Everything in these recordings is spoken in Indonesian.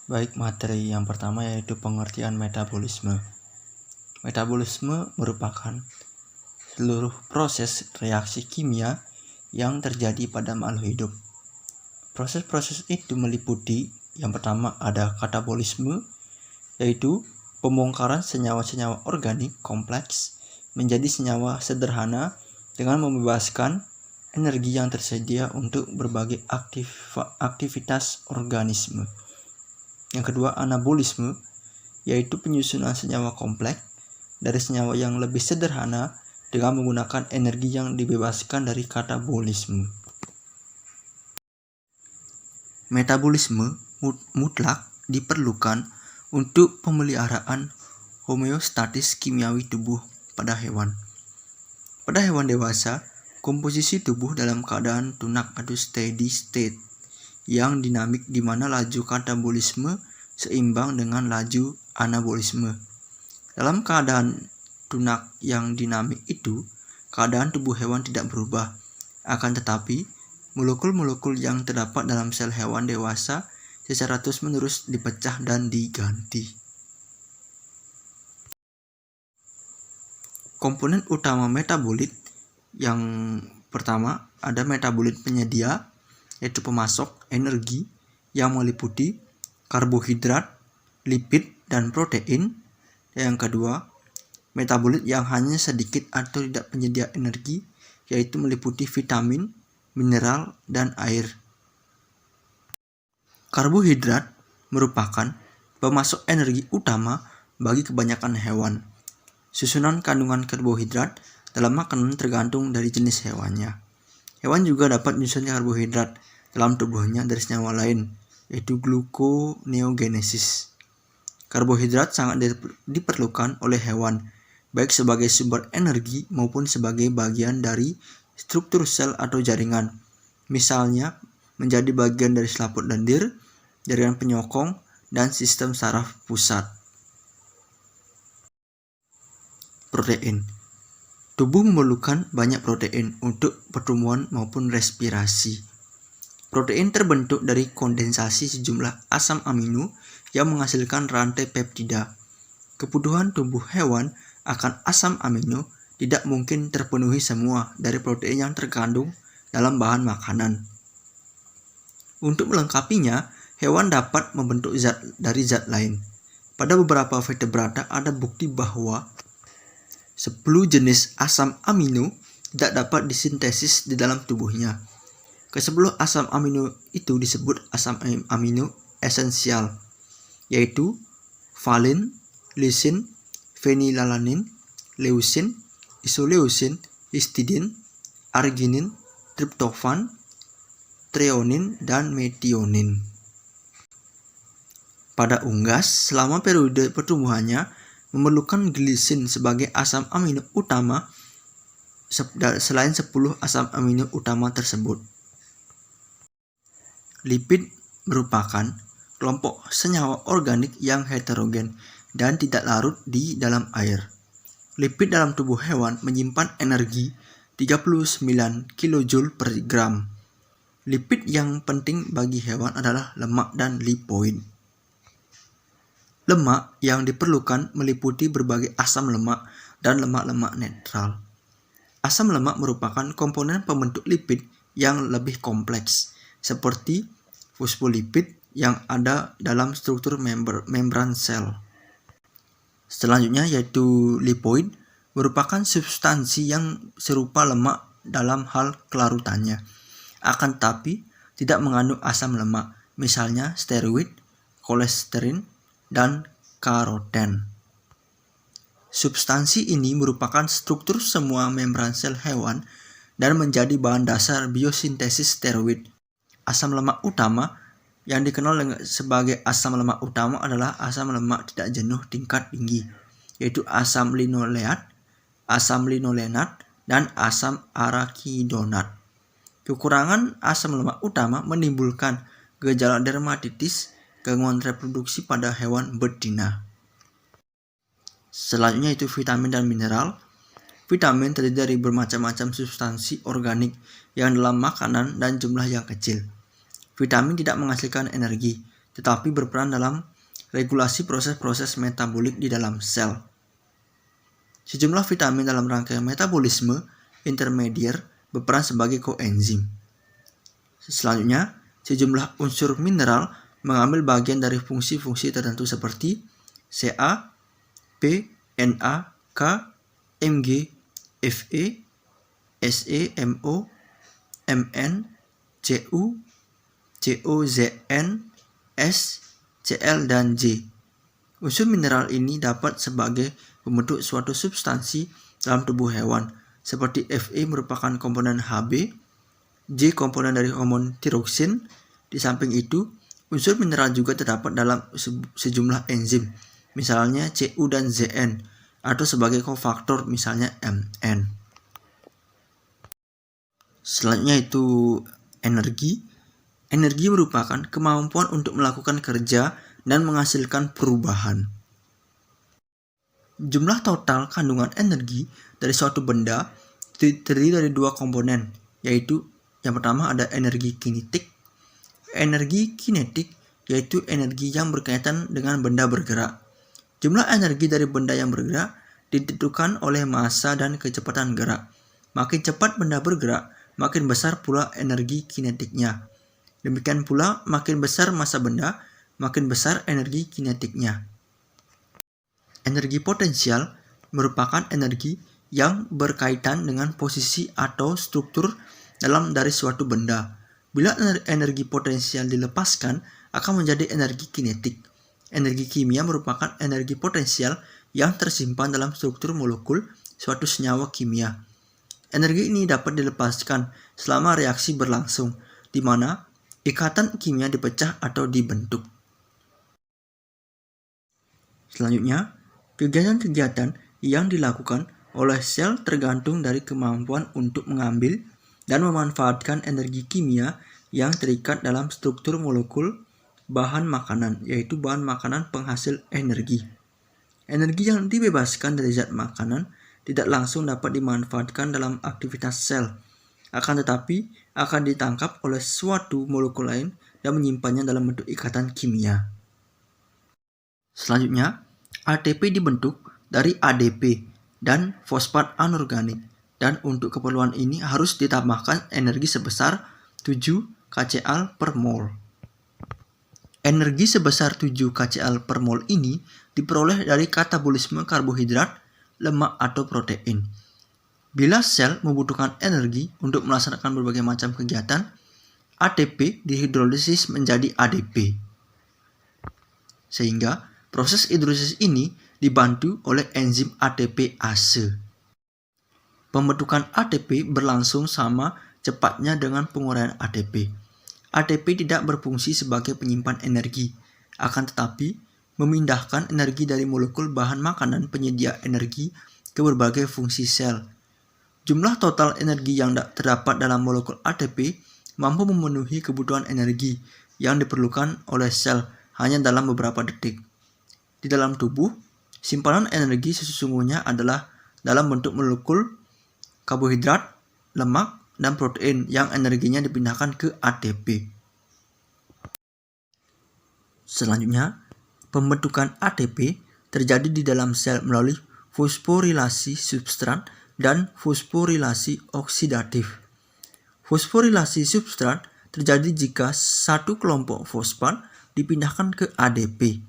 Baik, materi yang pertama yaitu pengertian metabolisme. Metabolisme merupakan seluruh proses reaksi kimia yang terjadi pada makhluk hidup. Proses-proses itu meliputi yang pertama ada katabolisme, yaitu pembongkaran senyawa-senyawa organik kompleks menjadi senyawa sederhana dengan membebaskan energi yang tersedia untuk berbagai aktivitas organisme. Yang kedua, anabolisme, yaitu penyusunan senyawa kompleks dari senyawa yang lebih sederhana dengan menggunakan energi yang dibebaskan dari katabolisme. Metabolisme mutlak diperlukan untuk pemeliharaan homeostatis kimiawi tubuh pada hewan. Pada hewan dewasa, komposisi tubuh dalam keadaan tunak atau steady state yang dinamik di mana laju katabolisme seimbang dengan laju anabolisme. Dalam keadaan tunak yang dinamik itu, keadaan tubuh hewan tidak berubah. Akan tetapi, molekul-molekul yang terdapat dalam sel hewan dewasa secara terus-menerus dipecah dan diganti. Komponen utama metabolit yang pertama ada metabolit penyedia, yaitu pemasok energi yang meliputi karbohidrat, lipid, dan protein. Yang kedua, metabolit yang hanya sedikit atau tidak penyedia energi, yaitu meliputi vitamin, mineral, dan air. Karbohidrat merupakan pemasok energi utama bagi kebanyakan hewan. Susunan kandungan karbohidrat dalam makanan tergantung dari jenis hewannya. Hewan juga dapat menyusun karbohidrat dalam tubuhnya dari senyawa lain, yaitu gluconeogenesis. Karbohidrat sangat diperlukan oleh hewan, baik sebagai sumber energi maupun sebagai bagian dari struktur sel atau jaringan. Misalnya, menjadi bagian dari selaput lendir, jaringan penyokong, dan sistem saraf pusat. Protein. Tubuh memerlukan banyak protein untuk pertumbuhan maupun respirasi. Protein terbentuk dari kondensasi sejumlah asam amino yang menghasilkan rantai peptida. Kebutuhan tubuh hewan akan asam amino tidak mungkin terpenuhi semua dari protein yang terkandung dalam bahan makanan. Untuk melengkapinya, hewan dapat membentuk zat dari zat lain. Pada beberapa vertebrata ada bukti bahwa 10 jenis asam amino tidak dapat disintesis di dalam tubuhnya. Ke-10 asam amino itu disebut asam amino esensial, yaitu valin, lisin, fenilalanin, leusin, isoleusin, histidin, arginin, triptofan, treonin, dan metionin. Pada unggas, selama periode pertumbuhannya, memerlukan glisin sebagai asam amino utama selain 10 asam amino utama tersebut. Lipid merupakan kelompok senyawa organik yang heterogen dan tidak larut di dalam air. Lipid dalam tubuh hewan menyimpan energi 39 kJ per gram. Lipid yang penting bagi hewan adalah lemak dan lipoid. Lemak yang diperlukan meliputi berbagai asam lemak dan lemak-lemak netral. Asam lemak merupakan komponen pembentuk lipid yang lebih kompleks, seperti fosfolipid yang ada dalam struktur membran sel. Selanjutnya yaitu lipoid, merupakan substansi yang serupa lemak dalam hal kelarutannya, akan tetapi tidak mengandung asam lemak, misalnya steroid, kolesterin, dan karoten. Substansi ini merupakan struktur semua membran sel hewan dan menjadi bahan dasar biosintesis steroid. Asam lemak utama yang dikenal sebagai asam lemak utama adalah asam lemak tidak jenuh tingkat tinggi, yaitu asam linoleat, asam linolenat, dan asam arakidonat. Kekurangan asam lemak utama menimbulkan gejala dermatitis, gangguan reproduksi pada hewan betina. Selanjutnya itu vitamin dan mineral. Vitamin terdiri dari bermacam-macam substansi organik yang dalam makanan dan jumlah yang kecil. Vitamin tidak menghasilkan energi, tetapi berperan dalam regulasi proses-proses metabolik di dalam sel. Sejumlah vitamin dalam rangkaian metabolisme intermedier berperan sebagai koenzim. Selanjutnya, sejumlah unsur mineral mengambil bagian dari fungsi-fungsi tertentu seperti Ca, P, Na, K, Mg, Fe, Se, Mo, Mn, Cu, CuZn, S, Cl, dan J. Unsur mineral ini dapat sebagai pembentuk suatu substansi dalam tubuh hewan, seperti Fe merupakan komponen Hb, J komponen dari hormon tiroksin. Di samping itu, unsur mineral juga terdapat dalam sejumlah enzim, misalnya Cu dan Zn, atau sebagai kofaktor misalnya Mn. Selanjutnya itu energi. Energi merupakan kemampuan untuk melakukan kerja dan menghasilkan perubahan. Jumlah total kandungan energi dari suatu benda terdiri dari dua komponen, yaitu yang pertama ada energi kinetik. Energi kinetik yaitu energi yang berkaitan dengan benda bergerak. Jumlah energi dari benda yang bergerak ditentukan oleh massa dan kecepatan gerak. Makin cepat benda bergerak, makin besar pula energi kinetiknya. Demikian pula, makin besar massa benda, makin besar energi kinetiknya. Energi potensial merupakan energi yang berkaitan dengan posisi atau struktur dari suatu benda. Bila energi potensial dilepaskan, akan menjadi energi kinetik. Energi kimia merupakan energi potensial yang tersimpan dalam struktur molekul suatu senyawa kimia. Energi ini dapat dilepaskan selama reaksi berlangsung, di mana ikatan kimia dipecah atau dibentuk. Selanjutnya, kegiatan-kegiatan yang dilakukan oleh sel tergantung dari kemampuan untuk mengambil dan memanfaatkan energi kimia yang terikat dalam struktur molekul bahan makanan, yaitu bahan makanan penghasil energi. Energi yang dibebaskan dari zat makanan tidak langsung dapat dimanfaatkan dalam aktivitas sel, akan tetapi akan ditangkap oleh suatu molekul lain dan menyimpannya dalam bentuk ikatan kimia. Selanjutnya, ATP dibentuk dari ADP dan fosfat anorganik, dan untuk keperluan ini harus ditambahkan energi sebesar 7 kcal per mol. Energi sebesar 7 kcal per mol ini diperoleh dari katabolisme karbohidrat, lemak, atau protein. Bila sel membutuhkan energi untuk melaksanakan berbagai macam kegiatan, ATP dihidrolisis menjadi ADP. Sehingga proses hidrolisis ini dibantu oleh enzim ATPase. Pembentukan ATP berlangsung sama cepatnya dengan penguraian ATP. ATP tidak berfungsi sebagai penyimpan energi, akan tetapi memindahkan energi dari molekul bahan makanan penyedia energi ke berbagai fungsi sel. Jumlah total energi yang terdapat dalam molekul ATP mampu memenuhi kebutuhan energi yang diperlukan oleh sel hanya dalam beberapa detik. Di dalam tubuh, simpanan energi sesungguhnya adalah dalam bentuk molekul karbohidrat, lemak, dan protein yang energinya dipindahkan ke ATP. Selanjutnya, pembentukan ATP terjadi di dalam sel melalui fosforilasi substrat dan fosforilasi oksidatif. Fosforilasi substrat terjadi jika satu kelompok fosfat dipindahkan ke ADP,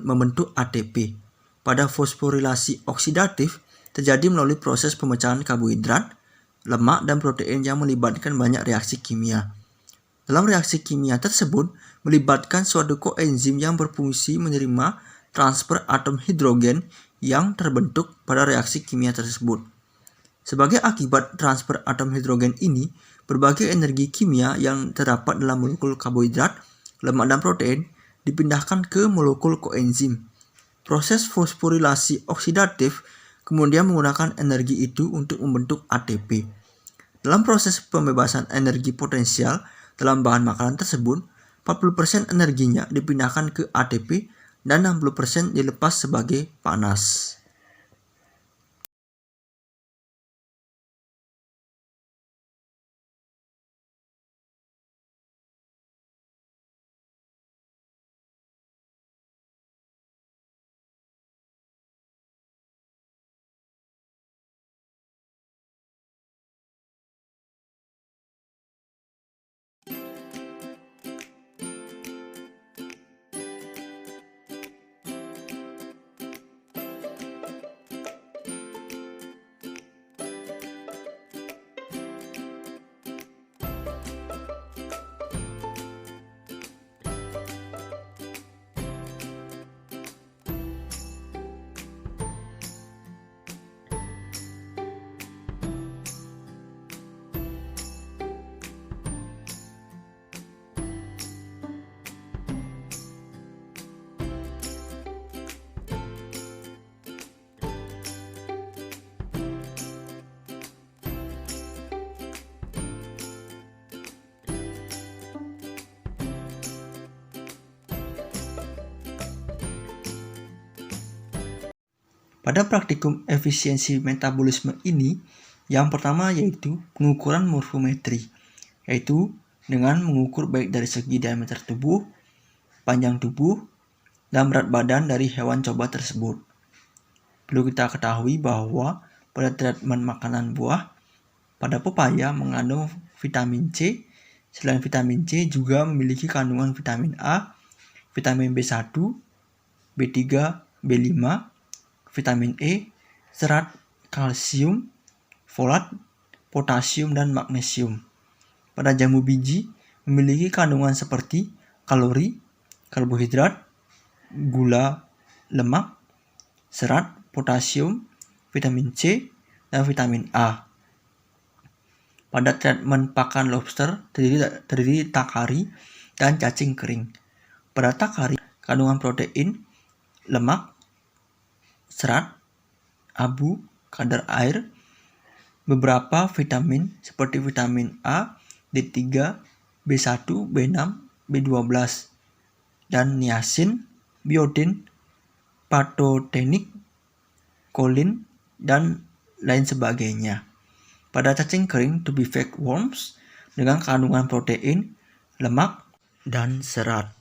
membentuk ATP. Pada fosforilasi oksidatif terjadi melalui proses pemecahan karbohidrat, lemak, dan protein yang melibatkan banyak reaksi kimia. Dalam reaksi kimia tersebut melibatkan suatu koenzim yang berfungsi menerima transfer atom hidrogen yang terbentuk pada reaksi kimia tersebut. Sebagai akibat transfer atom hidrogen ini, berbagai energi kimia yang terdapat dalam molekul karbohidrat, lemak, dan protein dipindahkan ke molekul koenzim. Proses fosforilasi oksidatif kemudian menggunakan energi itu untuk membentuk ATP. Dalam proses pembebasan energi potensial dalam bahan makanan tersebut, 40% energinya dipindahkan ke ATP dan 60% dilepas sebagai panas. Pada praktikum efisiensi metabolisme ini, yang pertama yaitu pengukuran morfometri, yaitu dengan mengukur baik dari segi diameter tubuh, panjang tubuh, dan berat badan dari hewan coba tersebut. Perlu kita ketahui bahwa pada treatment makanan buah, pada pepaya mengandung vitamin C. Selain vitamin C juga memiliki kandungan vitamin A, vitamin B1, B3, B5, vitamin E, serat, kalsium, folat, potasium, dan magnesium. Pada jambu biji memiliki kandungan seperti kalori, karbohidrat, gula, lemak, serat, potasium, vitamin C, dan vitamin A. Pada treatment pakan lobster terdiri takari dan cacing kering. Pada takari, kandungan protein, lemak, serat, abu, kadar air, beberapa vitamin seperti vitamin A, D3, B1, B6, B12, dan niacin, biotin, patotenik, kolin, dan lain sebagainya. Pada cacing kering to be fake worms dengan kandungan protein, lemak, dan serat.